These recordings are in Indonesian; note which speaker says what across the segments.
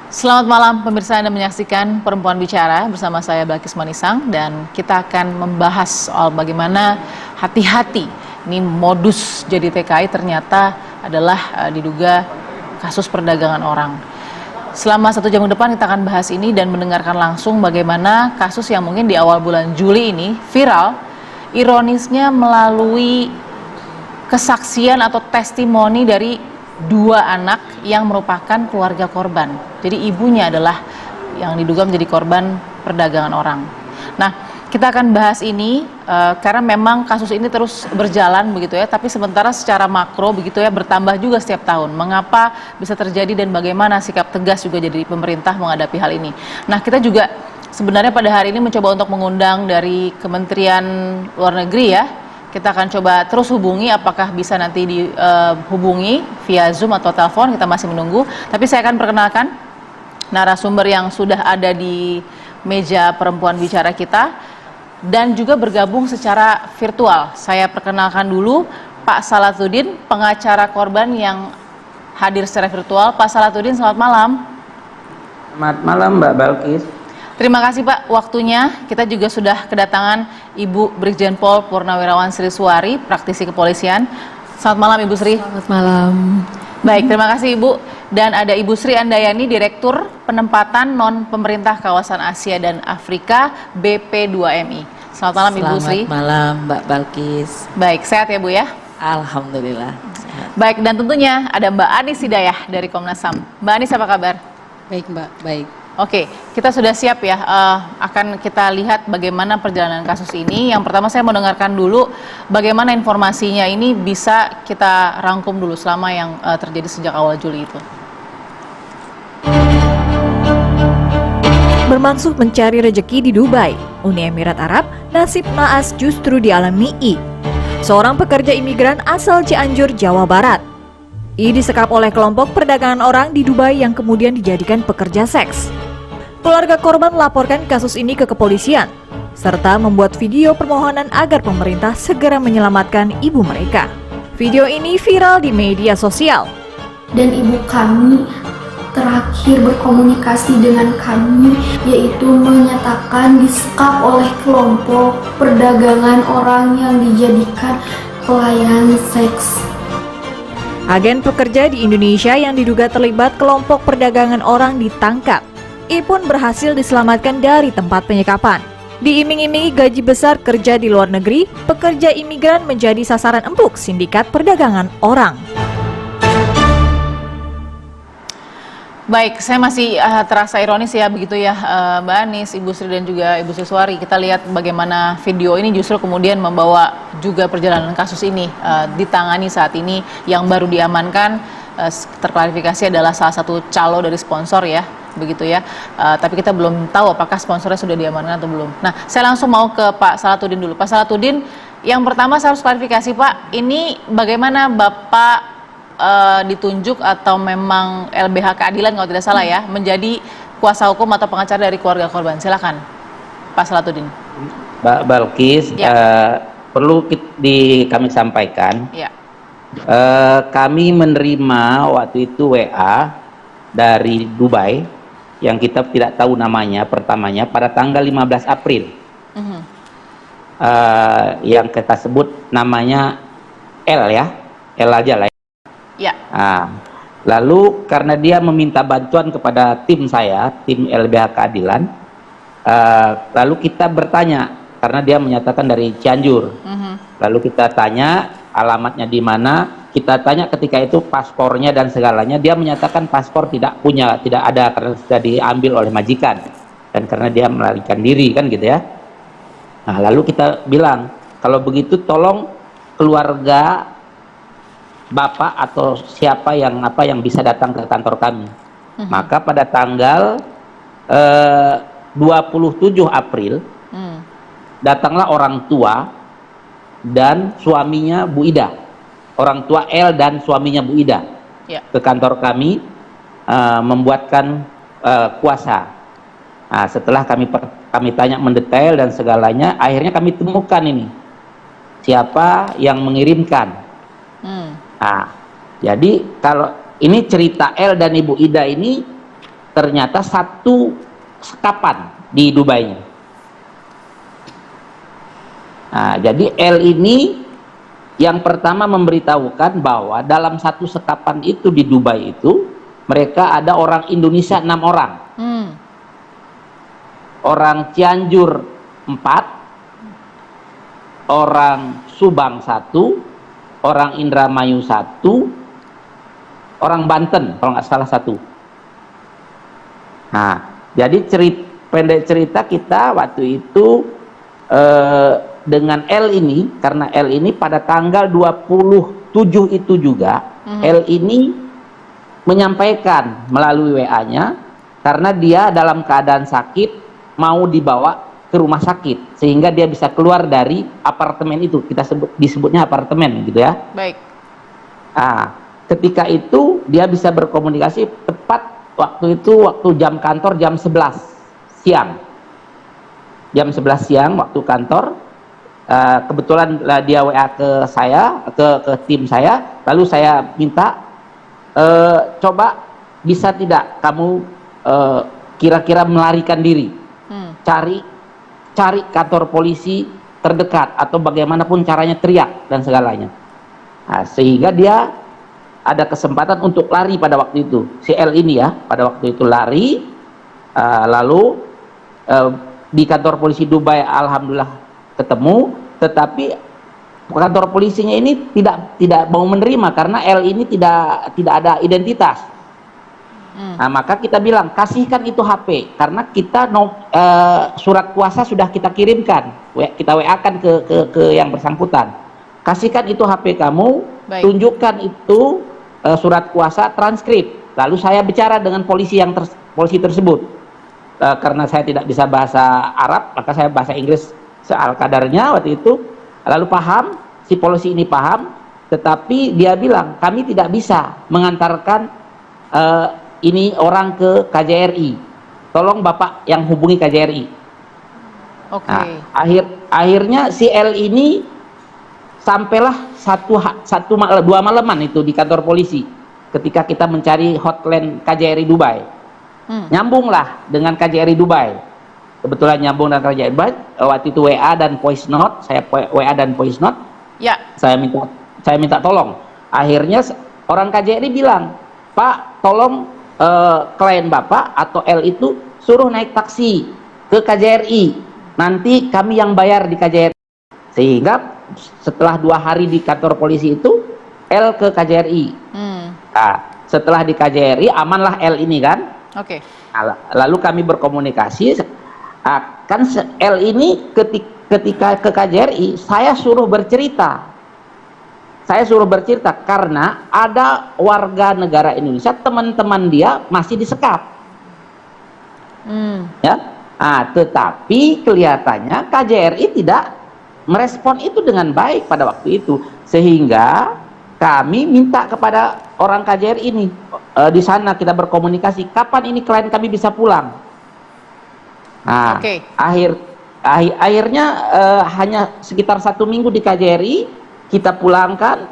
Speaker 1: Selamat malam pemirsa, Anda menyaksikan Perempuan Bicara bersama saya Balkis Manisang, dan kita akan membahas soal bagaimana hati-hati ini modus jadi TKI ternyata adalah diduga kasus perdagangan orang. Selama 1 jam ke depan kita akan bahas ini dan mendengarkan langsung bagaimana kasus yang mungkin di awal bulan Juli ini viral, ironisnya melalui kesaksian atau testimoni dari 2 anak yang merupakan keluarga korban. Jadi ibunya adalah yang diduga menjadi korban perdagangan orang. Nah, kita akan bahas ini karena memang kasus ini terus berjalan begitu ya, tapi sementara secara makro begitu ya bertambah juga setiap tahun. Mengapa bisa terjadi dan bagaimana sikap tegas juga jadi pemerintah menghadapi hal ini. Nah, kita juga sebenarnya pada hari ini mencoba untuk mengundang dari Kementerian Luar Negeri ya. Kita akan coba terus hubungi, apakah bisa nanti dihubungi via Zoom atau telepon, kita masih menunggu. Tapi saya akan perkenalkan narasumber yang sudah ada di meja Perempuan Bicara kita dan juga bergabung secara virtual. Saya perkenalkan dulu Pak Salatudin, pengacara korban yang hadir secara virtual. Pak Salatudin, selamat malam.
Speaker 2: Selamat malam Mbak Balkis.
Speaker 1: Terima kasih Pak waktunya. Kita juga sudah kedatangan Ibu Brigjen Pol Purnawirawan Sri Suwari, praktisi kepolisian. Selamat malam Ibu Sri.
Speaker 3: Selamat malam.
Speaker 1: Baik, terima kasih Ibu. Dan ada Ibu Sri Andayani, Direktur Penempatan Non-Pemerintah Kawasan Asia dan Afrika BP2MI. Selamat malam Ibu Sri.
Speaker 3: Selamat malam Mbak Balkis.
Speaker 1: Baik, sehat ya Bu ya?
Speaker 3: Alhamdulillah sehat.
Speaker 1: Baik, dan tentunya ada Mbak Anis Hidayah dari Komnas HAM. Mbak Anis, apa kabar?
Speaker 3: Baik Mbak, baik.
Speaker 1: Oke, kita sudah siap ya, akan kita lihat bagaimana perjalanan kasus ini. Yang pertama saya mau dengarkan dulu bagaimana informasinya ini bisa kita rangkum dulu selama yang terjadi sejak awal Juli itu.
Speaker 4: Bermaksud mencari rejeki di Dubai, Uni Emirat Arab, nasib naas justru dialami I. Seorang pekerja imigran asal Cianjur, Jawa Barat. I disekap oleh kelompok perdagangan orang di Dubai yang kemudian dijadikan pekerja seks. Keluarga korban melaporkan kasus ini ke kepolisian, serta membuat video permohonan agar pemerintah segera menyelamatkan ibu mereka. Video ini viral di media sosial.
Speaker 5: Dan ibu kami terakhir berkomunikasi dengan kami, yaitu menyatakan disekap oleh kelompok perdagangan orang yang dijadikan pelayan seks.
Speaker 4: Agen pekerja di Indonesia yang diduga terlibat kelompok perdagangan orang ditangkap. I pun berhasil diselamatkan dari tempat penyekapan. Diiming-imingi gaji besar kerja di luar negeri, pekerja imigran menjadi sasaran empuk sindikat perdagangan orang.
Speaker 1: Baik, saya masih terasa ironis ya begitu ya Mbak Anis, Ibu Sri dan juga Ibu Siswari. Kita lihat bagaimana video ini justru kemudian membawa juga perjalanan kasus ini ditangani saat ini. Yang baru diamankan terklarifikasi adalah salah satu calo dari sponsor ya, begitu ya. Tapi kita belum tahu apakah sponsornya sudah diamankan atau belum. Nah, saya langsung mau ke Pak Salatudin dulu. Pak Salatudin, yang pertama saya harus klarifikasi Pak, ini bagaimana Bapak ditunjuk atau memang LBH Keadilan kalau tidak salah ya, menjadi kuasa hukum atau pengacara dari keluarga korban? Silakan Pak Salatudin.
Speaker 2: Mbak Balkis,
Speaker 1: Ya.
Speaker 2: Perlu kami sampaikan,
Speaker 1: Ya.
Speaker 2: kami menerima waktu itu WA dari Dubai yang kita tidak tahu namanya pertamanya pada tanggal 15 April. Yang kita sebut namanya L ya, L aja lah.
Speaker 1: Ya.
Speaker 2: Lalu karena dia meminta bantuan kepada tim saya, tim LBH Keadilan, lalu kita bertanya karena dia menyatakan dari Cianjur. Lalu kita tanya alamatnya di mana, kita tanya ketika itu paspornya dan segalanya, dia menyatakan paspor tidak punya, tidak ada karena sudah diambil oleh majikan dan karena dia melarikan diri kan gitu ya. Nah, lalu kita bilang kalau begitu tolong keluarga Bapak atau siapa yang bisa datang ke kantor kami. Maka pada tanggal 27 April datanglah orang tua dan suaminya Bu Ida, orang tua L dan suaminya Bu Ida ke kantor kami membuatkan kuasa. Nah, setelah kami tanya mendetail dan segalanya, akhirnya kami temukan ini siapa yang mengirimkan. Nah, jadi kalau ini cerita L dan Ibu Ida ini ternyata satu sekapan di Dubai-nya. Nah, jadi L ini yang pertama memberitahukan bahwa dalam satu sekapan itu di Dubai itu mereka ada orang Indonesia 6 orang, orang Cianjur 4, orang Subang 1, orang Indramayu 1, orang Banten kalau nggak salah 1. Nah, jadi pendek cerita kita waktu itu dengan L ini, karena L ini pada tanggal 27 itu juga L ini menyampaikan melalui WA-nya karena dia dalam keadaan sakit mau dibawa ke rumah sakit sehingga dia bisa keluar dari apartemen itu, kita disebutnya apartemen gitu ya.
Speaker 1: Baik.
Speaker 2: Nah, ketika itu dia bisa berkomunikasi tepat waktu itu, waktu jam kantor jam 11 siang. Jam 11 siang waktu kantor. Kebetulan dia WA ke saya, ke tim saya, lalu saya minta coba bisa tidak kamu kira-kira melarikan diri, cari kantor polisi terdekat atau bagaimanapun caranya, teriak dan segalanya. Nah, sehingga dia ada kesempatan untuk lari pada waktu itu, si L ini ya, pada waktu itu lari, lalu di kantor polisi Dubai alhamdulillah ketemu, tetapi kantor polisinya ini tidak mau menerima karena L ini tidak ada identitas. Nah, maka kita bilang kasihkan itu HP karena kita surat kuasa sudah kita kirimkan, kita WA-kan ke yang bersangkutan. Kasihkan itu HP kamu, tunjukkan itu surat kuasa, transkrip. Lalu saya bicara dengan polisi polisi tersebut. Karena saya tidak bisa bahasa Arab, maka saya bahasa Inggris seal kadarnya waktu itu. Lalu paham, si polisi ini paham, tetapi dia bilang kami tidak bisa mengantarkan ini orang ke KJRI. Tolong Bapak yang hubungi KJRI.
Speaker 1: Oke.
Speaker 2: Nah, akhirnya si L ini sampailah dua malaman itu di kantor polisi ketika kita mencari hotline KJRI Dubai. Nyambunglah dengan KJRI Dubai. Kebetulan nyambung dengan KJRI Dubai. Waktu itu WA dan voice note, saya WA dan voice note.
Speaker 1: Ya.
Speaker 2: Saya minta tolong. Akhirnya orang KJRI bilang, Pak, tolong klien Bapak atau L itu suruh naik taksi ke KJRI. Nanti kami yang bayar di KJRI. Sehingga setelah 2 hari di kantor polisi itu, L ke KJRI. Nah, setelah di KJRI amanlah L ini kan.
Speaker 1: Oke.
Speaker 2: Nah, lalu kami berkomunikasi. Kan L ini ketika ke KJRI saya suruh bercerita karena ada warga negara Indonesia, teman-teman dia masih disekap. Ya, tetapi kelihatannya KJRI tidak merespon itu dengan baik pada waktu itu, sehingga kami minta kepada orang KJRI ini di sana kita berkomunikasi, kapan ini klien kami bisa pulang. Nah, akhirnya hanya sekitar 1 minggu di KJRI kita pulangkan,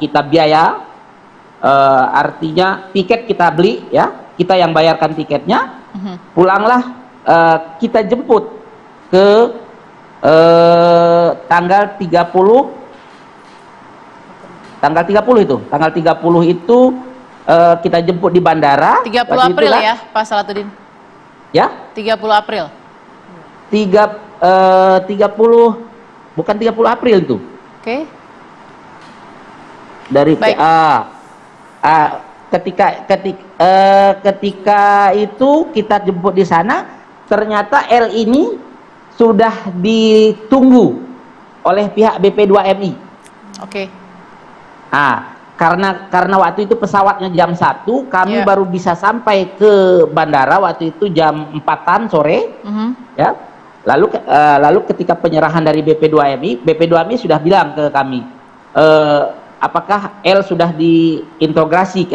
Speaker 2: kita biaya, artinya tiket kita beli ya, kita yang bayarkan tiketnya. Pulanglah, kita jemput ke tanggal 30 itu kita jemput di bandara
Speaker 1: 30 April
Speaker 2: kan,
Speaker 1: ya Pak Salahuddin
Speaker 2: ya
Speaker 1: 30 April
Speaker 2: 30 bukan 30 April itu.
Speaker 1: Oke.
Speaker 2: Dari
Speaker 1: Baik.
Speaker 2: ketika itu kita jemput di sana, ternyata L ini sudah ditunggu oleh pihak BP2MI.
Speaker 1: Oke.
Speaker 2: Karena waktu itu pesawatnya jam 1, kami baru bisa sampai ke bandara waktu itu jam 4-an sore. Ya. Lalu ketika penyerahan dari BP2MI sudah bilang ke kami, apakah L sudah diintegrasi?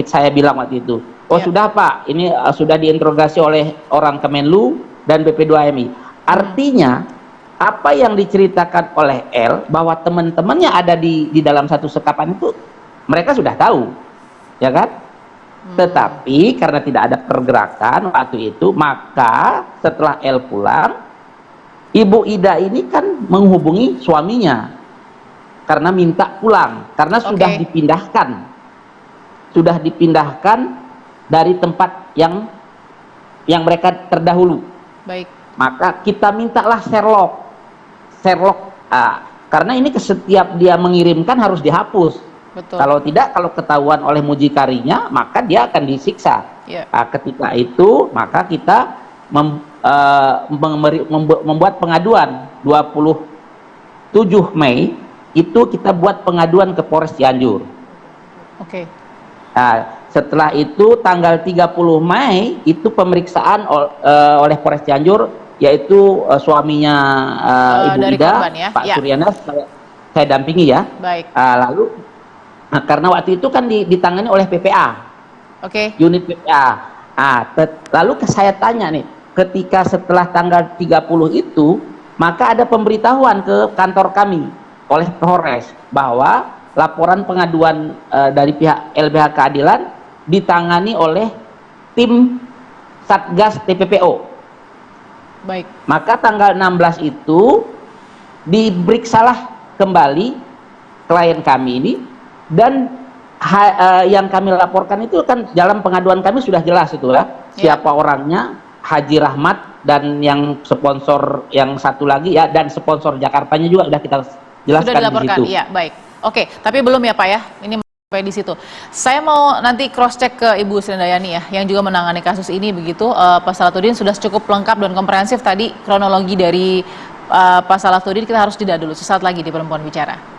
Speaker 2: Saya bilang waktu itu, sudah Pak, ini sudah diintegrasi oleh orang Kemenlu dan BP2MI. Artinya apa yang diceritakan oleh L bahwa teman-temannya ada di dalam satu sekapan itu mereka sudah tahu, ya kan? Tetapi karena tidak ada pergerakan waktu itu, maka setelah L pulang, Ibu Ida ini kan menghubungi suaminya karena minta pulang, karena sudah dipindahkan dari tempat yang mereka terdahulu.
Speaker 1: Baik.
Speaker 2: Maka kita mintalah Sherlock, karena ini setiap dia mengirimkan harus dihapus.
Speaker 1: Betul.
Speaker 2: Kalau tidak, kalau ketahuan oleh mucikarinya, maka dia akan disiksa.
Speaker 1: Yeah.
Speaker 2: Ketika itu, maka kita membuat pengaduan 27 Mei, itu kita buat pengaduan ke Polres Cianjur.
Speaker 1: Oke.
Speaker 2: Setelah itu tanggal 30 Mei itu pemeriksaan oleh Polres Cianjur, yaitu suaminya Ibu Ida,
Speaker 1: korban, ya?
Speaker 2: Pak Suryana, saya dampingi ya.
Speaker 1: Baik.
Speaker 2: Lalu karena waktu itu kan ditangani oleh PPA, unit PPA. Lalu saya tanya nih, ketika setelah tanggal 30 itu, maka ada pemberitahuan ke kantor kami oleh Polres bahwa laporan pengaduan dari pihak LBH Keadilan ditangani oleh tim Satgas TPPO.
Speaker 1: Baik.
Speaker 2: Maka tanggal 16 itu diperiksalah kembali klien kami ini, dan yang kami laporkan itu kan dalam pengaduan kami sudah jelas itu ya, siapa orangnya, Haji Rahmat, dan yang sponsor yang satu lagi ya, dan sponsor Jakartanya juga sudah kita jelaskan.
Speaker 1: Sudah dilaporkan,
Speaker 2: di situ.
Speaker 1: iya, baik. Oke, tapi belum ya Pak ya, ini sampai di situ. Saya mau nanti cross check ke Ibu Sri Handayani ya, yang juga menangani kasus ini begitu. Pak Salahuddin sudah cukup lengkap dan komprehensif tadi kronologi dari Pak Salahuddin. Kita harus jeda dulu sesaat lagi di Perempuan Bicara.